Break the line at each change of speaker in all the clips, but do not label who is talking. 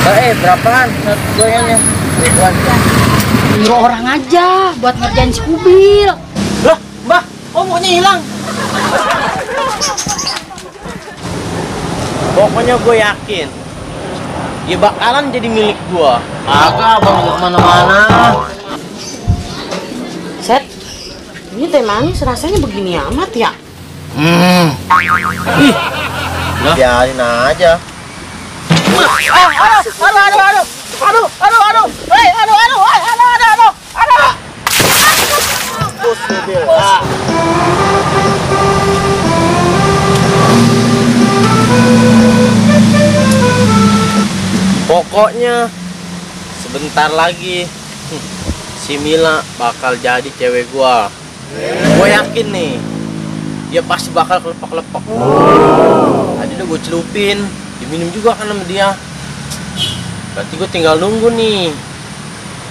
Berapaan goyangnya? Ribuan.
Nyuruh orang aja buat ngerjain si Kubil.
Lah, Mbah, kok maunya hilang? Pokoknya gue yakin dia bakalan jadi milik gua. Agak abang mau kemana-mana.
Set, ini teh manis rasanya begini amat ya?
Ih, biarin aja. Pokoknya sebentar lagi si Mila bakal jadi cewek gua. Gua yakin nih, dia pasti bakal kelepek-kelepek. Tadi udah gue celupin, diminum juga kan sama dia. Berarti gue tinggal nunggu nih.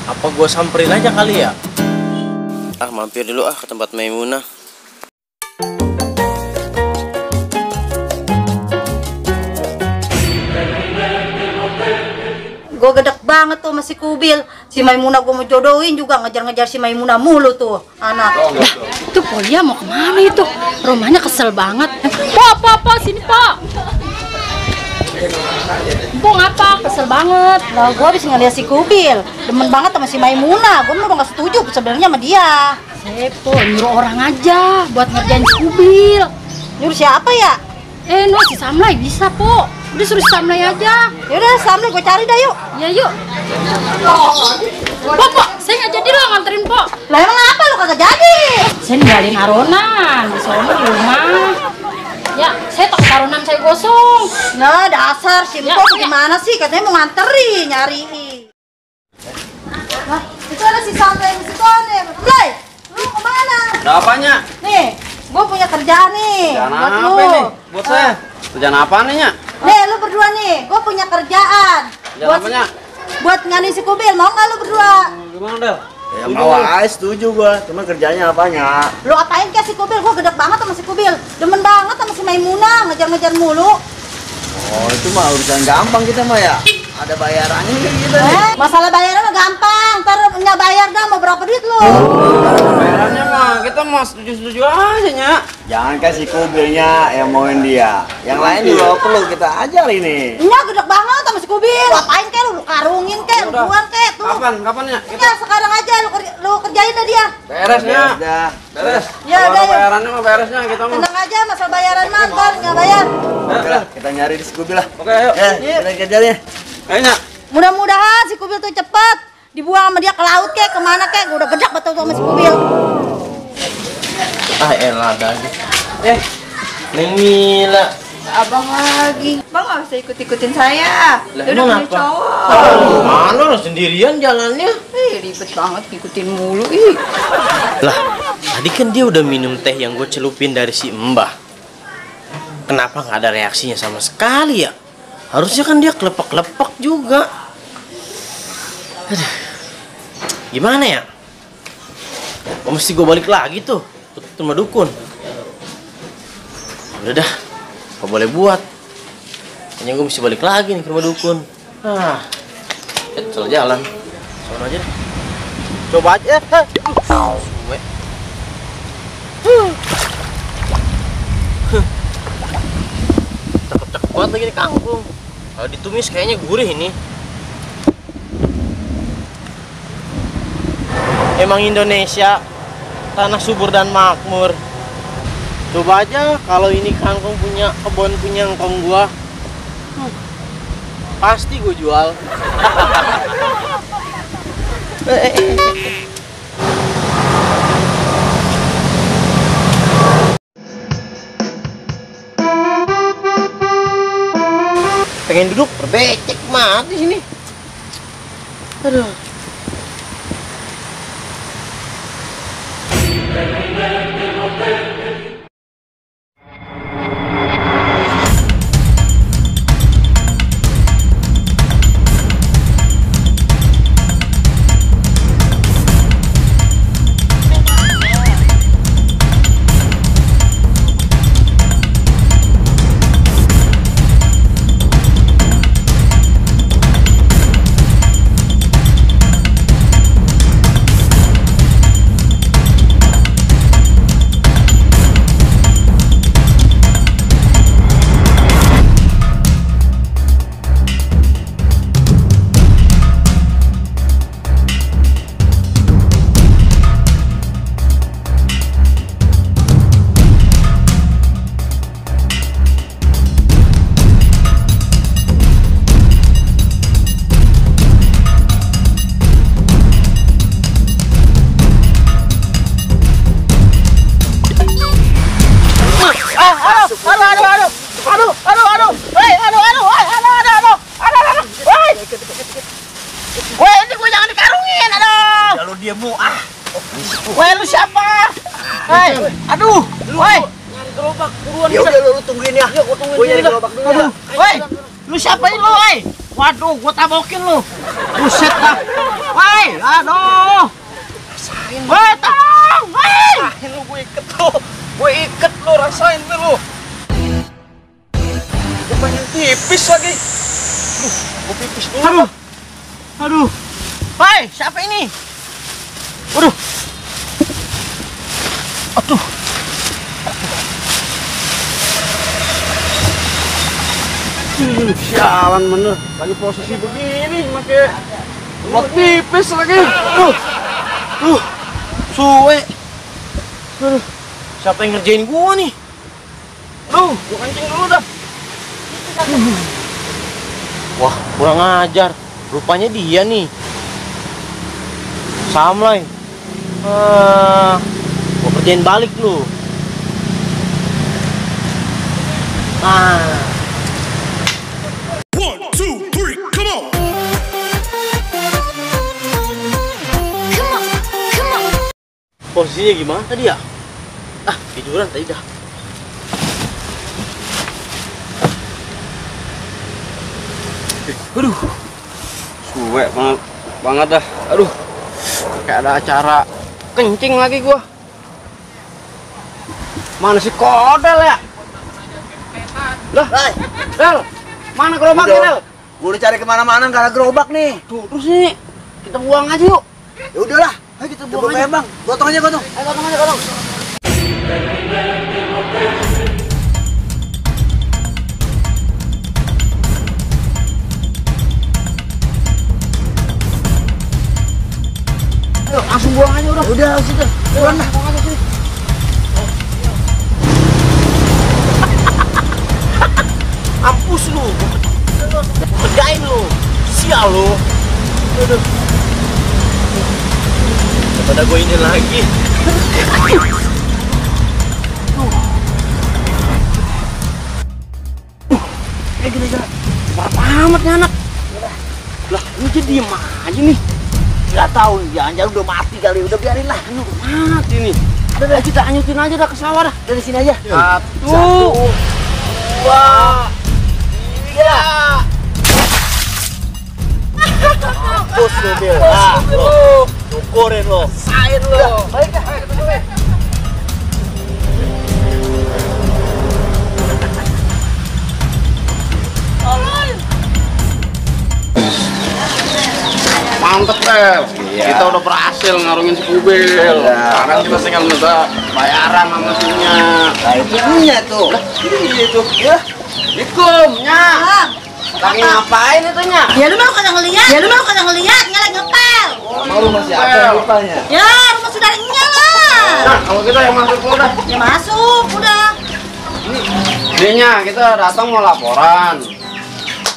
Apa gue samperin aja kali ya? Mampir dulu ke tempat Maimunah.
Gue gedek banget tuh sama si Kubil. Si Maimunah gue mau jodohin juga ngejar-ngejar si Maimunah mulu tuh anak. Itu Polia mau kemana itu? Rumahnya kesel banget. Po, sini po. Po ngapa? Kesel banget. Lah gue habis ngeliat si Kubil, demen banget sama si Maimunah. Gue udah gak setuju sebenarnya sama dia. Sepo nyuruh orang aja buat ngerjain si Kubil. Nyuruh siapa ya? No, si Samlai bisa po. Udah suruh si Samlai aja. Yaudah Samlai gue cari dah yuk. Ya yuk. Po, saya nggak jadi lo nganterin po. Lah emang apa lo kagak jadi? Saya ninggalin aronan di sono di rumah. Ya, saya tak aronan saya gosong. Nah dasar si Mpo gimana sih? Katanya mau nganterin, nyariin. Nah, itu ada si Samlai di situ nih. Samlai, lu kemana?
Ada apanya?
Nih, gue punya kerjaan nih.
Kerjaan
buat
apa
lu.
nih? Buat saya? Kerjaan apa nih, Nya?
Nih, lu berdua nih, gue punya kerjaan.
Kerjaan apanya?
Buat ngani si Kubil, mau nggak lu berdua?
Gimana, Del?
Ya mau aja, setuju gua. Cuma kerjanya apanya?
Lu apain kayak si Kubil? Gue gedek banget sama si Kubil. Demen banget sama si Maimunah, ngejar-ngejar mulu.
Oh, itu mah urusan gampang kita mah ya. Ada bayarannya kan kita nih.
Masalah bayaran mah gampang. Ntar nggak bayar dah, mau berapa duit lu?
Bayarannya mah kita mau setuju-setuju aja, Nya.
Jangan kasih Kubilnya yang mauin dia. Yang lain juga perlu kita ajar ini.
Nya gedek banget sama si Kubil. Apain kayak lu karungin kayak, lu buang kayak tuh.
Kapan, Nya?
Ya sekarang aja lu kerjain dah dia.
Beresnya.
Udah.
Beres.
Ya
Kalau
udah, ya.
bayarannya mah beresnya kita mah.
Tenang aja, masalah bayaran mah ntar nggak bayar.
Oke lah, kita nyari di si Kubil lah.
Oke, ayo.
Ya, kita kerjanya.
Ayo, Nya.
Mudah-mudahan si Kubil tuh cepet dibuang sama dia ke laut kek, kemana kek. Gue udah gedek betul sama si Kubil.
Elah dah. Neng Mila.
Abang lagi. Bang nggak usah ikut-ikutin saya.
Lah,
Dia udah
emang
punya
apa?
cowok.
Mana lo sendirian jalannya?
Ribet banget ngikutin mulu. Ih.
Lah, tadi kan dia udah minum teh yang gue celupin dari si Mbah. Kenapa nggak ada reaksinya sama sekali ya? Harusnya kan dia kelepek-kelepek juga. Aduh. Gimana ya? Oh, mesti gue balik lagi tuh ke rumah dukun. Udah dah, gak boleh buat. Kayaknya gue mesti balik lagi nih ke rumah dukun. Selalu jalan. Sono aja deh. Coba aja. Gue. Cakep-cakep banget lagi nih kangkung. Kalau ditumis kayaknya gurih ini. Emang Indonesia tanah subur dan makmur. Coba aja kalau ini kangkung punya kebun punya engkong gua. Pasti gue jual. Pengen duduk berbecek mati sini. Aduh.
Aduh, woi.
Gerobak buruan.
Ya udah lu tungguin ya.
Iya, gua tungguin
Gua nyari
dulu dah.
gerobak dulu ya.
Woi, lu siapain lu, woi? Waduh, gua tabokin lu. Buset dah. Woi, aduh. Woi, tolong, woi.
Rasain lu, gue iket lu. Gue iket lu, rasain tuh lu. Gue pengen pipis lagi. Gue pipis dulu.
Aduh. Aduh. Woi, siapa ini? Waduh. Aduh.
Sialan bener. Lagi posisi begini make buat pipis lagi.
Suwe. Aduh. Siapa yang ngerjain gua nih? Gua kencing dulu dah. Wah, kurang ajar. Rupanya dia nih. Samlai. Gua kerjain balik lu. Posisinya gimana tadi ya? Tiduran tadi dah.
Aduh. Suwe banget dah. Aduh. Kayak ada acara kencing lagi gua. Mana si Kodel ya? Lah, Del. Mana gerobaknya, Del?
Gua udah cari kemana-mana nggak ada gerobak nih.
Tuh, terus nih. Kita buang aja yuk.
Ya udahlah, ayo kita buang aja, Bang. Gotong aja, gotong.
Ayo gotong aja, gotong. Ayo, langsung buang aja udah.
Udah, situ. Buang dah.
Buang aja sini.
Mampus lu. Kerjain lu. Sial lu. Aduh. Daripada gue ini lagi.
Gini. Berapa amat nih anak? Lah, ini jadi diem aja nih.
Nggak tahu, jangan-jangan udah mati kali. Udah biarin lah.
Ini udah mati nih. Udah kita anyutin aja dah ke sawah dah.
Dari sini aja.
Satu. Dua. Tiga.
Mampus lu, Bil. Lu. Syukurin lu.
Sain lo.
Baik dah.
Mantep, Del. Kita udah berhasil ngarungin si kubil. Sekarang kita tinggal minta bayaran sama mesinnya.
Nah, itu punya tuh.
Iya tuh. Ya. Assalamualaikumnya. Lagi ngapain itunya?
Ya lu mau kagak ngeliat? Nya lagi ngepel.
Mau rumah siapa yang lupanya?
Ya rumah saudaranya lah.
Nah, kalau kita yang masuk dulu dah.
Ya masuk, udah.
Dianya kita datang mau laporan.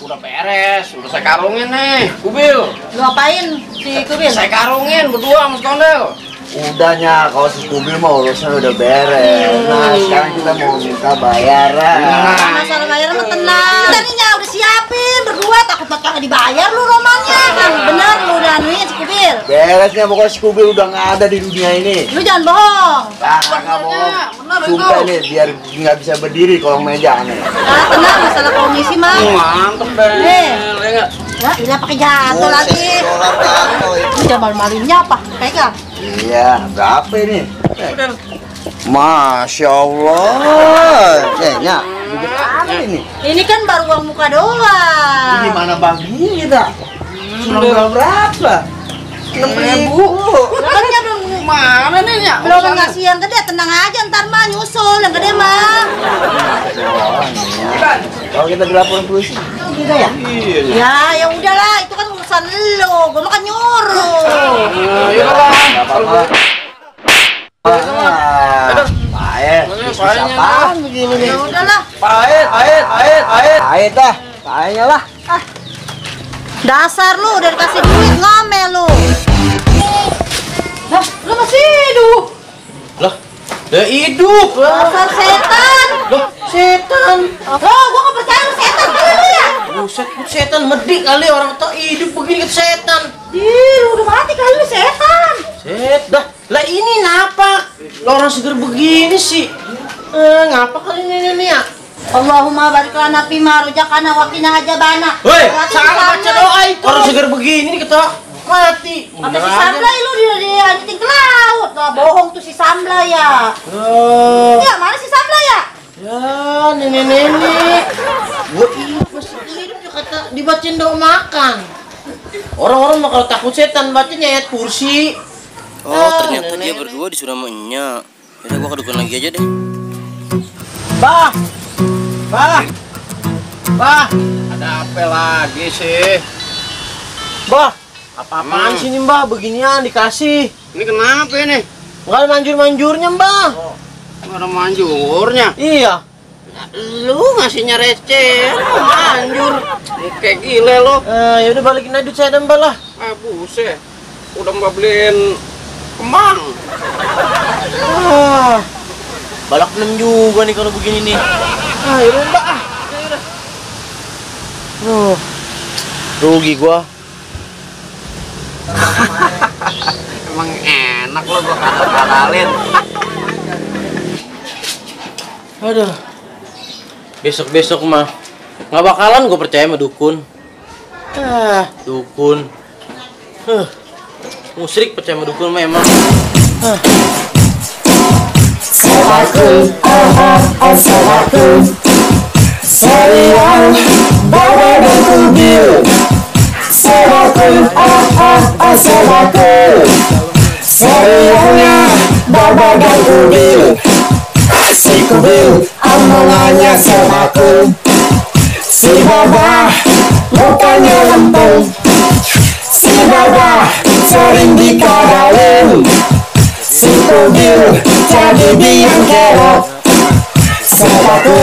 Udah beres, udah saya karungin nih, kubil.
Lu apain si Kubil?
Saya karungin berdua sama si Kondel.
Udahnya, kalau si Kubil mah urusan udah beres. Nah, sekarang kita mau minta bayaran.
Masalah bayar mah tenang. Tadinya udah siapin berdua, takut banget kagak dibayar lu romanya. Kan bener lu udah anuin si Kubil.
Beresnya pokoknya si Kubil udah nggak ada di dunia ini.
Lu jangan bohong.
Nggak mau.
Bener
Sumpah nih, biar nggak bisa berdiri kolong meja nih.
Tenang, masalah komisi mah.
Mantep deh.
Nih.
Ya nggak?
Ya, ini pakai jatuh lagi.
Dolar jatuh.
Lu jangan malu-maluinnya apa? Pegang.
Iya, berapa ini? Masya Allah. Kayaknya gimana ini?
Ini kan baru uang muka doang.
Ini mana baginya kita? Sudah berapa? 6.000.
Makanya belum
Mana nih ya?
belum ngasih yang gede, tenang aja ntar mah nyusul yang gede mah.
Kalau kita dilaporin polisi, gitu ya?
Ya udahlah, itu kan urusan lu. Gua mah kan nyuruh.
Ya lah.
Nggak apa-apa. Pahit. Apaan begini nih?
Ya udahlah.
Pahit dah. Pahitnya lah.
Dasar lu udah dikasih duit ngomel lu. Lah, lu masih hidup.
Lah, dia hidup.
Dasar setan.
Loh, setan.
Oh, gua nggak percaya lu setan kali lu ya.
Buset, setan medik kali orang tak hidup begini ke setan.
Ih, lu udah mati kali lu setan.
Set dah. Lah ini napak. Lo orang seger begini sih. Ngapa kali ini ya?
Allahumma barik lana fima razaqtana wa qina adzabannar.
Woi, salah baca doa itu. Orang seger begini nih kita mati.
Apa si Samlai lu dia anjing ke laut. Lah bohong tuh si Samlai ya. Ya, mana si Samlai ya?
Ya, nenek-nenek. Gua ingat masih hidup ya kata dibacain doa makan. Orang-orang mah kalau takut setan bacanya ayat kursi.
Oh, ternyata dia berdua disuruh sama Enya. Yaudah gua ke dukun lagi aja deh.
Bah.
Ada apa lagi sih?
Bah, apa-apaan sih nih Mbah? Beginian dikasih.
Ini kenapa ini?
Nggak ada manjur-manjurnya Mbah.
Nggak ada manjurnya.
Iya.
Lu ngasihnya receh, lu manjur. Kayak gile lo.
Ya udah balikin aja duit saya dan Mbah lah.
Buset. Udah Mbak beliin kembang.
Balak 6 juga nih kalau begini nih. Yaudah Mbak. Rugi gua.
Emang enak lo gua kata-katalin.
Aduh. Besok-besok mah nggak bakalan gue percaya sama dukun. Dukun. Musyrik percaya sama dukun mah emang.
Sahaku, sahaku, serial bawa dan kubil. Sahaku, sahaku, serialnya bawa dan kubil. Si kubil omongannya sahaku, si baba mukanya lempeng, si baba sering dikadalin. Si kubil jadi biang kerok. Sahaku